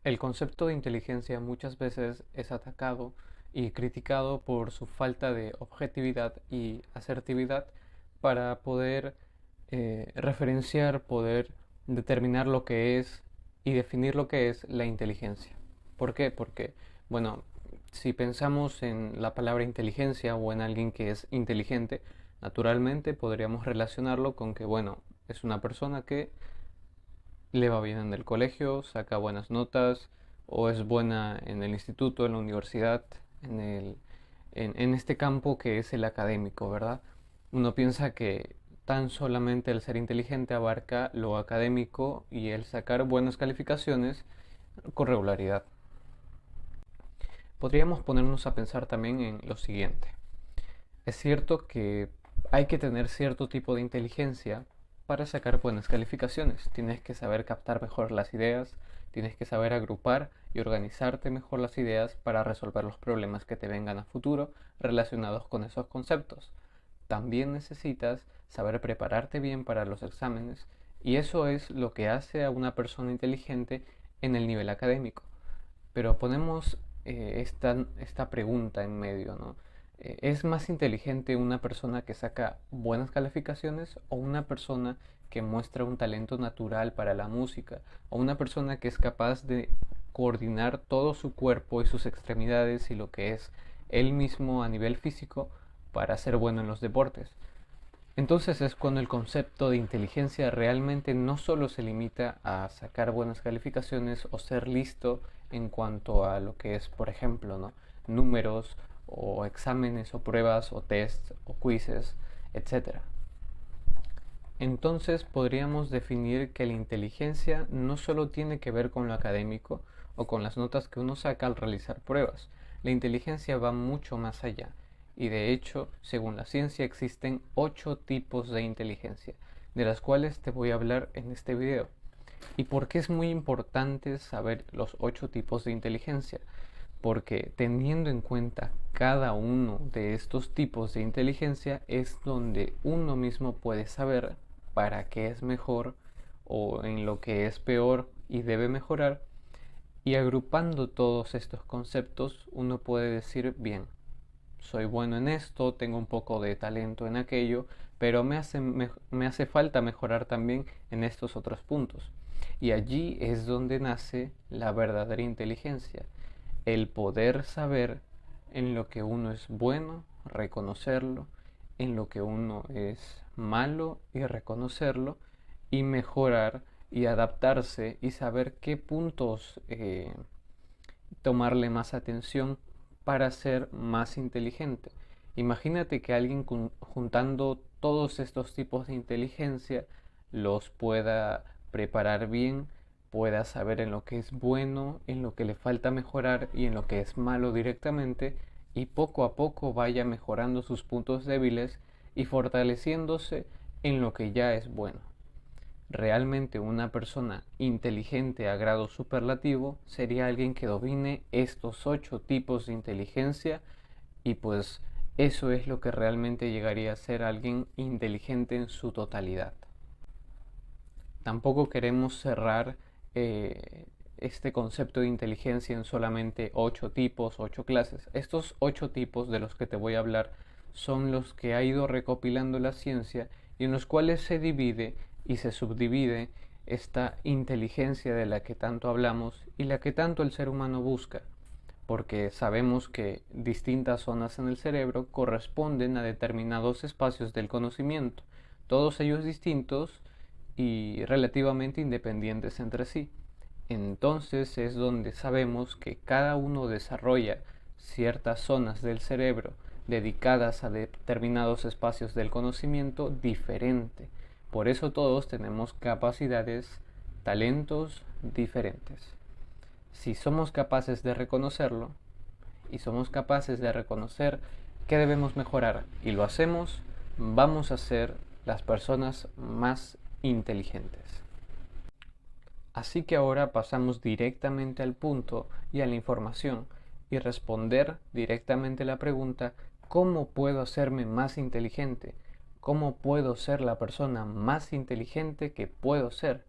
El concepto de inteligencia muchas veces es atacado y criticado por su falta de objetividad y asertividad para poder referenciar, poder determinar lo que es y definir lo que es la inteligencia. ¿Por qué? Porque, bueno, si pensamos en la palabra inteligencia o en alguien que es inteligente, naturalmente podríamos relacionarlo con que, bueno, es una persona que le va bien en el colegio, saca buenas notas o es buena en el instituto, en la universidad, en este campo que es el académico, ¿verdad? Uno piensa que tan solamente el ser inteligente abarca lo académico y el sacar buenas calificaciones con regularidad. Podríamos ponernos a pensar también en lo siguiente. Es cierto que hay que tener cierto tipo de inteligencia para sacar buenas calificaciones. Tienes que saber captar mejor las ideas, tienes que saber agrupar y organizarte mejor las ideas para resolver los problemas que te vengan a futuro relacionados con esos conceptos. También necesitas saber prepararte bien para los exámenes y eso es lo que hace a una persona inteligente en el nivel académico. Pero ponemos esta pregunta en medio, ¿no? ¿Es más inteligente una persona que saca buenas calificaciones o una persona que muestra un talento natural para la música o una persona que es capaz de coordinar todo su cuerpo y sus extremidades y lo que es él mismo a nivel físico para ser bueno en los deportes? Entonces es cuando el concepto de inteligencia realmente no solo se limita a sacar buenas calificaciones o ser listo en cuanto a lo que es, por ejemplo, ¿no? números o exámenes o pruebas o tests o quizzes, etcétera. Entonces podríamos definir que la inteligencia no solo tiene que ver con lo académico o con las notas que uno saca al realizar pruebas. La inteligencia va mucho más allá y de hecho, según la ciencia, existen 8 tipos de inteligencia, de las cuales te voy a hablar en este video. ¿Y por qué es muy importante saber los 8 tipos de inteligencia? Porque teniendo en cuenta cada uno de estos tipos de inteligencia es donde uno mismo puede saber para qué es mejor o en lo que es peor y debe mejorar. Y agrupando todos estos conceptos uno puede decir, bien, soy bueno en esto, tengo un poco de talento en aquello, pero me hace falta mejorar también en estos otros puntos. Y allí es donde nace la verdadera inteligencia, el poder saber en lo que uno es bueno, reconocerlo, en lo que uno es malo y reconocerlo, y mejorar y adaptarse y saber qué puntos tomarle más atención para ser más inteligente. Imagínate que alguien juntando todos estos tipos de inteligencia los pueda preparar bien, pueda saber en lo que es bueno, en lo que le falta mejorar y en lo que es malo directamente, y poco a poco vaya mejorando sus puntos débiles y fortaleciéndose en lo que ya es bueno. Realmente una persona inteligente a grado superlativo sería alguien que domine estos 8 tipos de inteligencia y pues eso es lo que realmente llegaría a ser alguien inteligente en su totalidad. Tampoco queremos cerrar este concepto de inteligencia en solamente 8 tipos, 8 clases. Estos 8 tipos de los que te voy a hablar son los que ha ido recopilando la ciencia y en los cuales se divide y se subdivide esta inteligencia de la que tanto hablamos y la que tanto el ser humano busca, porque sabemos que distintas zonas en el cerebro corresponden a determinados espacios del conocimiento, todos ellos distintos y relativamente independientes entre sí. Entonces es donde sabemos que cada uno desarrolla ciertas zonas del cerebro dedicadas a determinados espacios del conocimiento diferente. Por eso todos tenemos capacidades, talentos diferentes. Si somos capaces de reconocerlo y somos capaces de reconocer qué debemos mejorar y lo hacemos, vamos a ser las personas más inteligentes. Así que ahora pasamos directamente al punto y a la información y responder directamente la pregunta: ¿cómo puedo hacerme más inteligente? ¿Cómo puedo ser la persona más inteligente que puedo ser?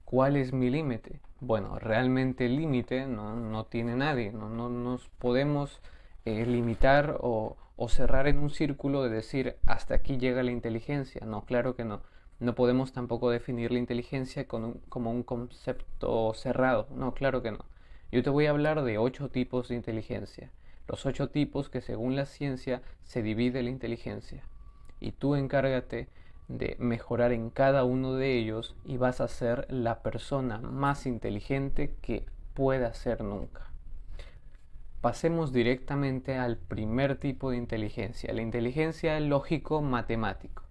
¿Cuál es mi límite? Bueno, realmente el límite no tiene nadie, no nos podemos limitar o cerrar en un círculo de decir hasta aquí llega la inteligencia. No, claro que no. No podemos tampoco definir la inteligencia como un concepto cerrado. No, claro que no. Yo te voy a hablar de 8 tipos de inteligencia. Los 8 tipos que según la ciencia se divide la inteligencia. Y tú encárgate de mejorar en cada uno de ellos y vas a ser la persona más inteligente que pueda ser nunca. Pasemos directamente al primer tipo de inteligencia, la inteligencia lógico-matemático.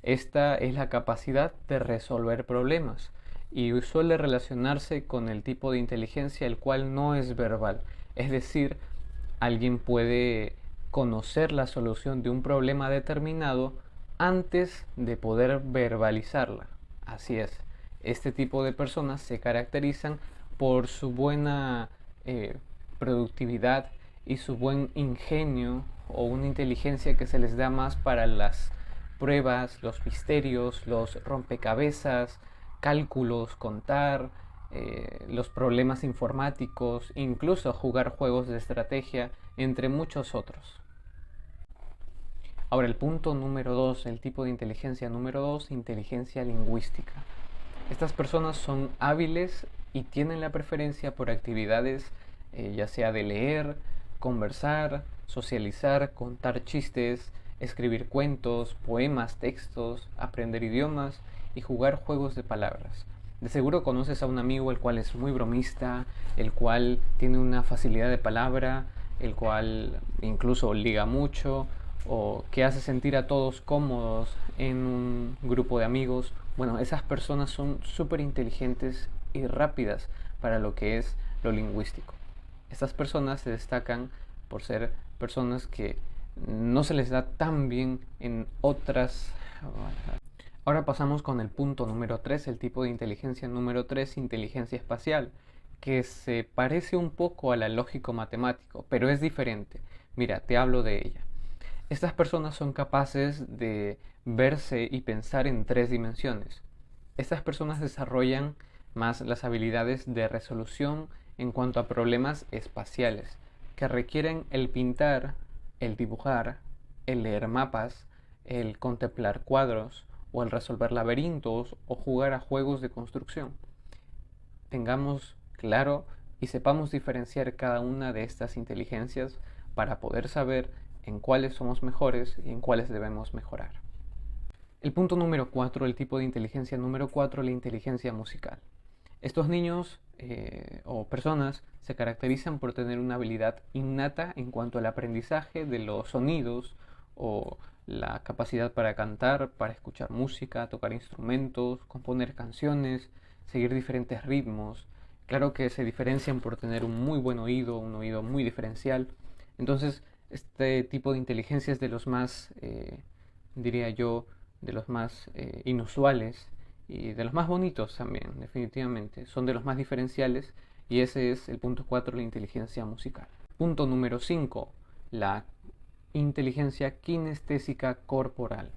Esta es la capacidad de resolver problemas y suele relacionarse con el tipo de inteligencia el cual no es verbal. Es decir, alguien puede conocer la solución de un problema determinado antes de poder verbalizarla. Así es, este tipo de personas se caracterizan por su buena eh, productividad y su buen ingenio o una inteligencia que se les da más para las pruebas, los misterios, los rompecabezas, cálculos, contar, los problemas informáticos, incluso jugar juegos de estrategia, entre muchos otros. Ahora, el punto número 2, el tipo de inteligencia número 2, inteligencia lingüística. Estas personas son hábiles y tienen la preferencia por actividades ya sea de leer, conversar, socializar, contar chistes, escribir cuentos, poemas, textos, aprender idiomas y jugar juegos de palabras. De seguro conoces a un amigo el cual es muy bromista, el cual tiene una facilidad de palabra, el cual incluso liga mucho o que hace sentir a todos cómodos en un grupo de amigos. Bueno, esas personas son súper inteligentes y rápidas para lo que es lo lingüístico. Estas personas se destacan por ser personas que no se les da tan bien en otras. Ahora pasamos con el punto número 3, el tipo de inteligencia número 3, inteligencia espacial, que se parece un poco a la lógico-matemático, pero es diferente. Mira, te hablo de ella. Estas personas son capaces de verse y pensar en 3 dimensiones. Estas personas desarrollan más las habilidades de resolución en cuanto a problemas espaciales, que requieren el pintar, el dibujar, el leer mapas, el contemplar cuadros, o el resolver laberintos o jugar a juegos de construcción. Tengamos claro y sepamos diferenciar cada una de estas inteligencias para poder saber en cuáles somos mejores y en cuáles debemos mejorar. El punto número 4, el tipo de inteligencia número 4, la inteligencia musical. Estos niños o personas se caracterizan por tener una habilidad innata en cuanto al aprendizaje de los sonidos o la capacidad para cantar, para escuchar música, tocar instrumentos, componer canciones, seguir diferentes ritmos. Claro que se diferencian por tener un muy buen oído, un oído muy diferencial. Entonces, este tipo de inteligencia es de los más, diría yo, de los más inusuales y de los más bonitos también, definitivamente. Son de los más diferenciales y ese es el punto 4, la inteligencia musical. Punto número 5, la inteligencia kinestésica corporal.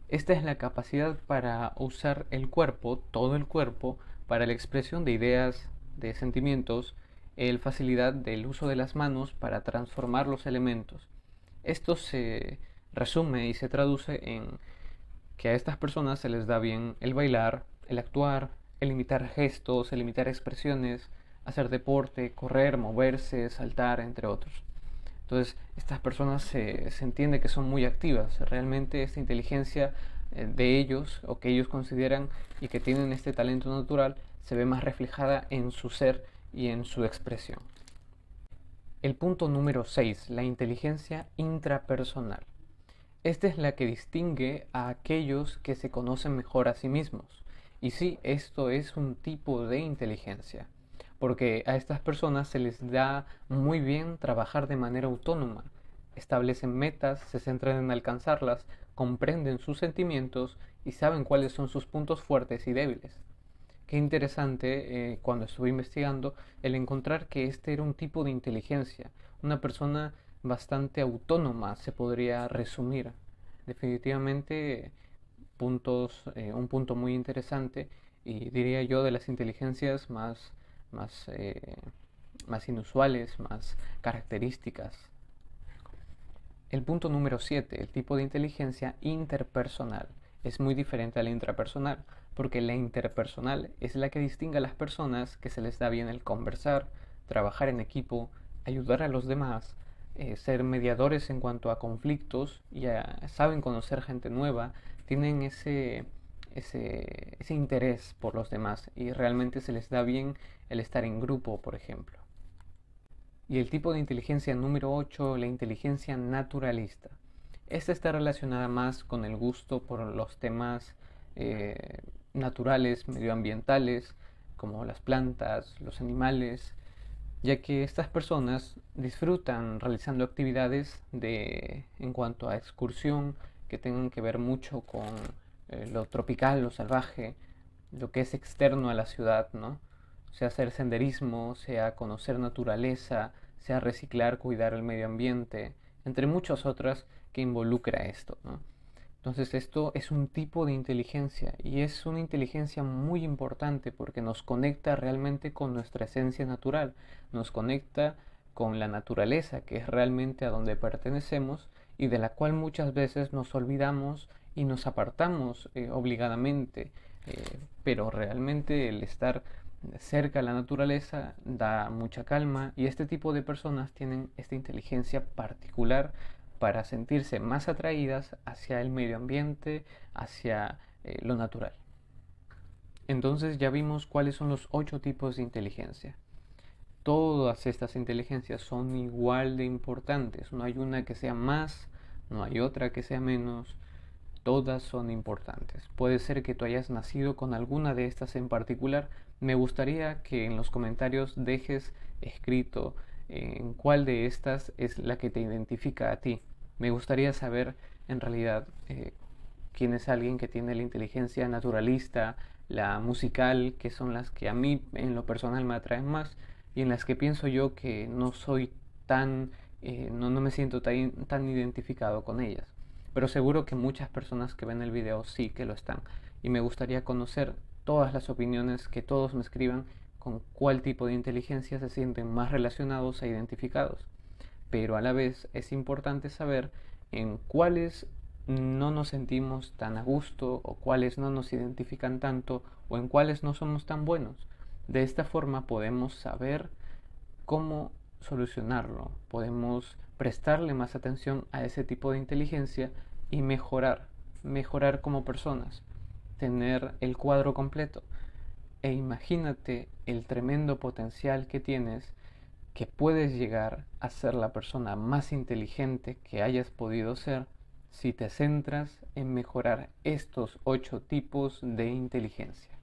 Esta es la capacidad para usar el cuerpo, todo el cuerpo, para la expresión de ideas, de sentimientos, la facilidad del uso de las manos para transformar los elementos. Esto se resume y se traduce en que a estas personas se les da bien el bailar, el actuar, el imitar gestos, el imitar expresiones, hacer deporte, correr, moverse, saltar, entre otros. Entonces, estas personas se entiende que son muy activas. Realmente esta inteligencia de ellos, o que ellos consideran y que tienen este talento natural, se ve más reflejada en su ser y en su expresión. El punto número 6, la inteligencia intrapersonal. Esta es la que distingue a aquellos que se conocen mejor a sí mismos. Y sí, esto es un tipo de inteligencia, porque a estas personas se les da muy bien trabajar de manera autónoma. Establecen metas, se centran en alcanzarlas, comprenden sus sentimientos y saben cuáles son sus puntos fuertes y débiles. Qué interesante cuando estuve investigando el encontrar que este era un tipo de inteligencia, una persona bastante autónoma se podría resumir. Definitivamente un punto muy interesante y diría yo de las inteligencias más más inusuales, más características. El punto número 7, el tipo de inteligencia interpersonal. Es muy diferente a la intrapersonal, porque la interpersonal es la que distingue a las personas que se les da bien el conversar, trabajar en equipo, ayudar a los demás, ser mediadores en cuanto a conflictos, saben conocer gente nueva, tienen ese interés por los demás y realmente se les da bien el estar en grupo, por ejemplo. Y el tipo de inteligencia número 8, la inteligencia naturalista. Esta está relacionada más con el gusto por los temas naturales, medioambientales, como las plantas, los animales, ya que estas personas disfrutan realizando actividades en cuanto a excursión que tengan que ver mucho con lo tropical, lo salvaje, lo que es externo a la ciudad, ¿no? Sea hacer senderismo, sea conocer naturaleza, sea reciclar, cuidar el medio ambiente, entre muchas otras que involucra esto, ¿no? Entonces esto es un tipo de inteligencia y es una inteligencia muy importante porque nos conecta realmente con nuestra esencia natural, nos conecta con la naturaleza, que es realmente a donde pertenecemos y de la cual muchas veces nos olvidamos y nos apartamos obligadamente, pero realmente el estar cerca a la naturaleza da mucha calma y este tipo de personas tienen esta inteligencia particular para sentirse más atraídas hacia el medio ambiente, hacia lo natural. Entonces ya vimos cuáles son los 8 tipos de inteligencia. Todas estas inteligencias son igual de importantes, no hay una que sea más, no hay otra que sea menos, todas son importantes. Puede ser que tú hayas nacido con alguna de estas en particular. Me gustaría que en los comentarios dejes escrito en cuál de estas es la que te identifica a ti. Me gustaría saber en realidad quién es alguien que tiene la inteligencia naturalista, la musical, que son las que a mí en lo personal me atraen más y en las que pienso yo que no soy no me siento tan identificado con ellas. Pero seguro que muchas personas que ven el video sí que lo están. Y me gustaría conocer todas las opiniones, que todos me escriban con cuál tipo de inteligencia se sienten más relacionados e identificados. Pero a la vez es importante saber en cuáles no nos sentimos tan a gusto o cuáles no nos identifican tanto o en cuáles no somos tan buenos. De esta forma podemos saber cómo solucionarlo, podemos prestarle más atención a ese tipo de inteligencia y mejorar como personas, tener el cuadro completo. E imagínate el tremendo potencial que tienes, que puedes llegar a ser la persona más inteligente que hayas podido ser si te centras en mejorar estos 8 tipos de inteligencia.